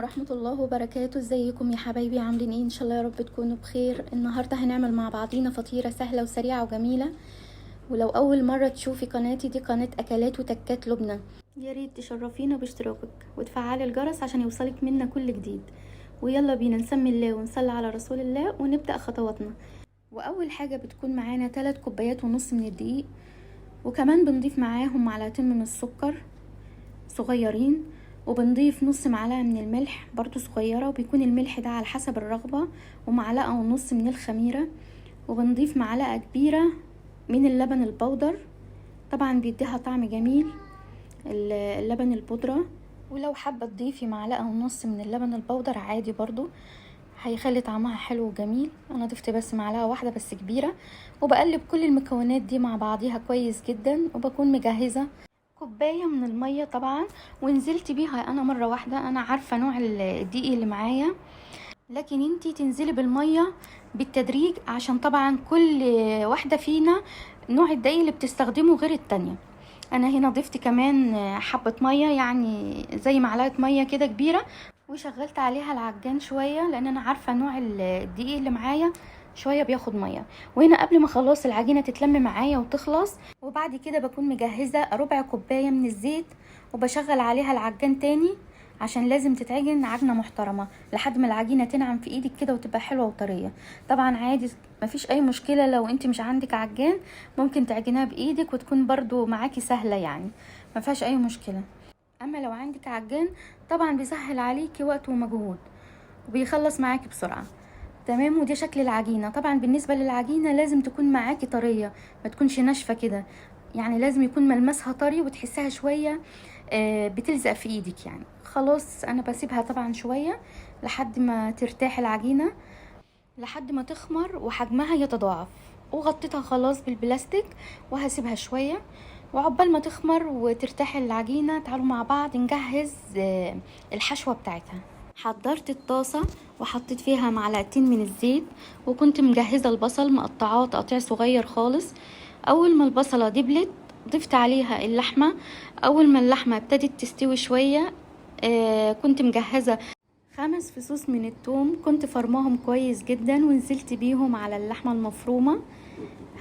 ورحمة الله وبركاته. ازيكم يا حبايبي؟ عاملين ايه؟ ان شاء الله يا رب تكونوا بخير. النهاردة هنعمل مع بعضينا فطيرة سهلة وسريعة وجميلة. ولو اول مرة تشوفي قناتي، دي قناة اكلات وتكات لبنى، يا ريت تشرفينا باشتراكك وتفعلي الجرس عشان يوصلك منا كل جديد. ويلا بينا نسمي الله ونصلي على رسول الله ونبدأ خطواتنا. واول حاجة بتكون معانا 3 كوبايات ونص من الدقيق، وكمان بنضيف معاهم معلقتين من السكر صغيرين، وبنضيف نص معلقة من الملح برضو صغيرة، وبيكون الملح ده على حسب الرغبة، ومعلقة ونص من الخميرة، وبنضيف معلقة كبيرة من اللبن البودر، طبعا بيديها طعم جميل اللبن البودرة. ولو حابة تضيفي معلقة ونص من اللبن البودر عادي برضو هيخلي طعمها حلو وجميل. انا ضفت بس معلقة واحدة بس كبيرة، وبقلب كل المكونات دي مع بعضيها كويس جدا، وبكون مجهزة كوباية من المية طبعا، ونزلت بيها انا مرة واحدة. انا عارفة نوع الدقيق اللي معايا، لكن انتي تنزلي بالمية بالتدريج عشان طبعا كل واحدة فينا نوع الدقيق اللي بتستخدمه غير التانية. انا هنا ضفت كمان حبة مية، يعني زي معلقة مية كده كبيرة، وشغلت عليها العجان شوية لان انا عارفة نوع الدقيق اللي معايا شوية بياخد مية. وهنا قبل ما خلاص العجينة تتلم معايا وتخلص، وبعد كده بكون مجهزة ربع كوباية من الزيت، وبشغل عليها العجان تاني عشان لازم تتعجن عجنة محترمة لحد ما العجينة تنعم في ايدك كده وتبقى حلوة وطرية. طبعا عادي مفيش اي مشكلة لو انت مش عندك عجان، ممكن تعجنها بايدك وتكون برضو معاكي سهلة، يعني مفيهاش اي مشكلة. اما لو عندك عجان طبعا بيسهل عليكي وقت ومجهود وبيخلص معاكي بسرعة. تمام. ودي شكل العجينة. طبعا بالنسبة للعجينة لازم تكون معاكي طرية، ما تكونش ناشفة كده، يعني لازم يكون ملمسها طري وتحسها شوية بتلزق في ايدك. يعني خلاص انا بسيبها طبعا شوية لحد ما ترتاح العجينة، لحد ما تخمر وحجمها يتضاعف، وغطيتها خلاص بالبلاستيك وهسيبها شوية. وعقبال ما تخمر وترتاح العجينة تعالوا مع بعض نجهز الحشوة بتاعتها. حضرت الطاسة وحطيت فيها معلقتين من الزيت، وكنت مجهزة البصل مقطعاه تقطيع صغير خالص. اول ما البصلة دبلت ضفت عليها اللحمة. اول ما اللحمة ابتدت تستوي شوية كنت مجهزة 5 فصوص من الثوم، كنت فرماهم كويس جدا ونزلت بيهم على اللحمة المفرومة.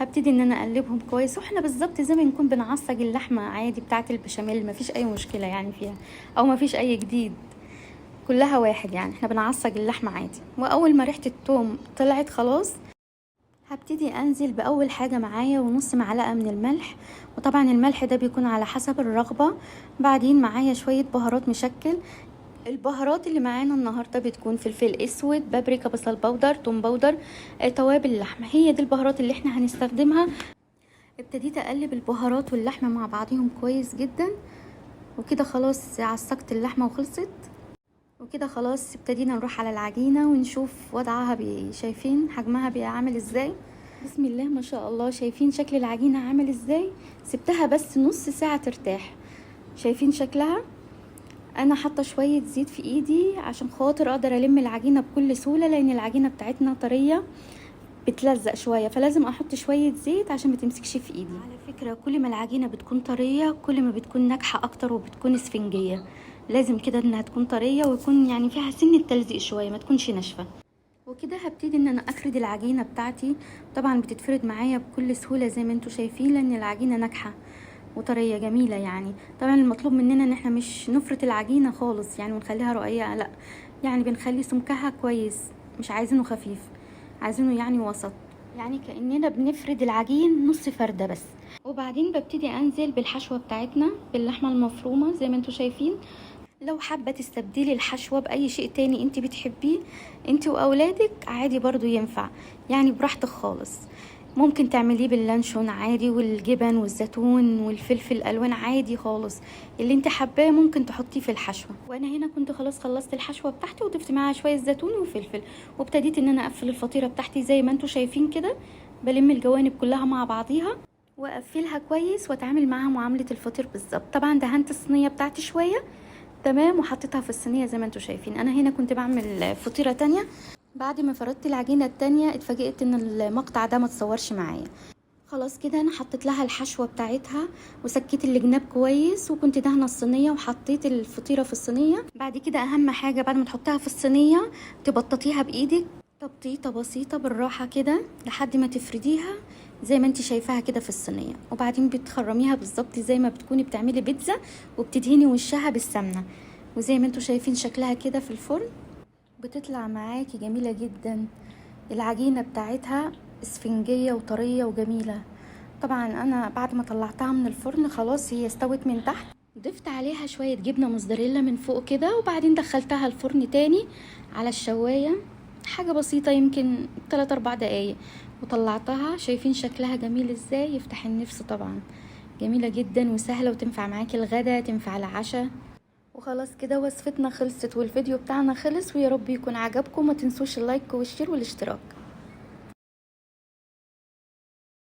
هبتدي ان انا اقلبهم كويس، واحنا بالظبط زي ما نكون بنعصج اللحمة عادي بتاعة البشاميل، مفيش اي مشكلة يعني فيها او مفيش اي جديد، كلها واحد، يعني احنا بنعصج اللحمة عادي. واول ما ريحة الثوم طلعت خلاص هبتدي انزل باول حاجة معايا ونص معلقة من الملح، وطبعا الملح ده بيكون على حسب الرغبة. بعدين معايا شوية بهارات مشكل. البهارات اللي معانا النهارده بتكون فلفل اسود، بابريكا، بصل بودر، توم بودر، توابل اللحمه، هي دي البهارات اللي احنا هنستخدمها. ابتديت اقلب البهارات واللحمه مع بعضهم كويس جدا، وكده خلاص عصقت اللحمه وخلصت. وكده خلاص ابتدينا نروح على العجينه ونشوف وضعها شايفين حجمها عامل ازاي؟ بسم الله ما شاء الله. شايفين شكل العجينه عامل ازاي؟ سبتها بس نص ساعه ترتاح. شايفين شكلها؟ انا حاطه شويه زيت في ايدي عشان خاطر اقدر الم العجينه بكل سهوله، لان العجينه بتاعتنا طريه بتلزق شويه، فلازم احط شويه زيت عشان ما تمسكش في ايدي. على فكره كل ما العجينه بتكون طريه كل ما بتكون ناجحه اكتر وبتكون اسفنجيه. لازم كده انها تكون طريه ويكون يعني فيها سن التلزيق شويه، ما تكونش ناشفه. وكده هبتدي ان انا افرد العجينه بتاعتي. طبعا بتتفرد معايا بكل سهوله زي ما انتم شايفين، لان العجينه ناجحه وطريه جميله. يعني طبعا المطلوب مننا ان احنا مش نفرط العجينه خالص يعني ونخليها رقيقه، لا، يعني بنخلي سمكها كويس، مش عايزينه خفيف، عايزينه يعني وسط، يعني كاننا بنفرد العجين نص فرده بس. وبعدين ببتدي انزل بالحشوه بتاعتنا باللحمه المفرومه زي ما انتم شايفين. لو حابه تستبدلي الحشوه باي شيء تاني انت بتحبيه انت واولادك عادي برضو ينفع، يعني براحتك خالص. ممكن تعمليه باللانشون عادي، والجبن والزيتون والفلفل الالوان عادي خالص، اللي انت حباه ممكن تحطيه في الحشوه. وانا هنا كنت خلاص خلصت الحشوه بتاعتي وضفت معاها شويه زيتون وفلفل، وابتديت ان انا اقفل الفطيره بتاعتي زي ما انتم شايفين كده. بلم الجوانب كلها مع بعضيها واقفلها كويس واتعامل معاها معامله الفطير بالظبط. طبعا دهنت الصينيه بتاعتي شويه تمام وحطيتها في الصينيه زي ما انتم شايفين. انا هنا كنت بعمل فطيره تانية، بعد ما فردت العجينه التانية اتفاجئت ان المقطع ده ما تصورش معايا. خلاص كده انا حطيت لها الحشوة بتاعتها وسكيت الجناب كويس، وكنت دهنه الصينية وحطيت الفطيرة في الصينية. بعد كده اهم حاجة بعد ما تحطها في الصينية تبططيها بايدك تبطيطة بسيطة بالراحة كده لحد ما تفرديها زي ما انت شايفاها كده في الصينية، وبعدين بتخرميها بالظبط زي ما بتكوني بتعملي بيتزا وبتدهني وشها بالسمنة، وزي ما انتوا شايفين شكلها كده في الفرن بتطلع معاكي جميلة جدا. العجينة بتاعتها اسفنجية وطرية وجميلة. طبعا انا بعد ما طلعتها من الفرن خلاص هي استوت من تحت، ضفت عليها شوية جبنة موزاريلا من فوق كده، وبعدين دخلتها الفرن تاني على الشواية حاجة بسيطة يمكن 3-4 دقايق وطلعتها. شايفين شكلها جميل ازاي، يفتح النفس طبعا. جميلة جدا وسهلة وتنفع معاكي الغدا تنفع العشاء. وخلاص كده وصفتنا خلصت والفيديو بتاعنا خلص، ويا رب يكون عجبكم. ما تنسوش اللايك والشير والاشتراك.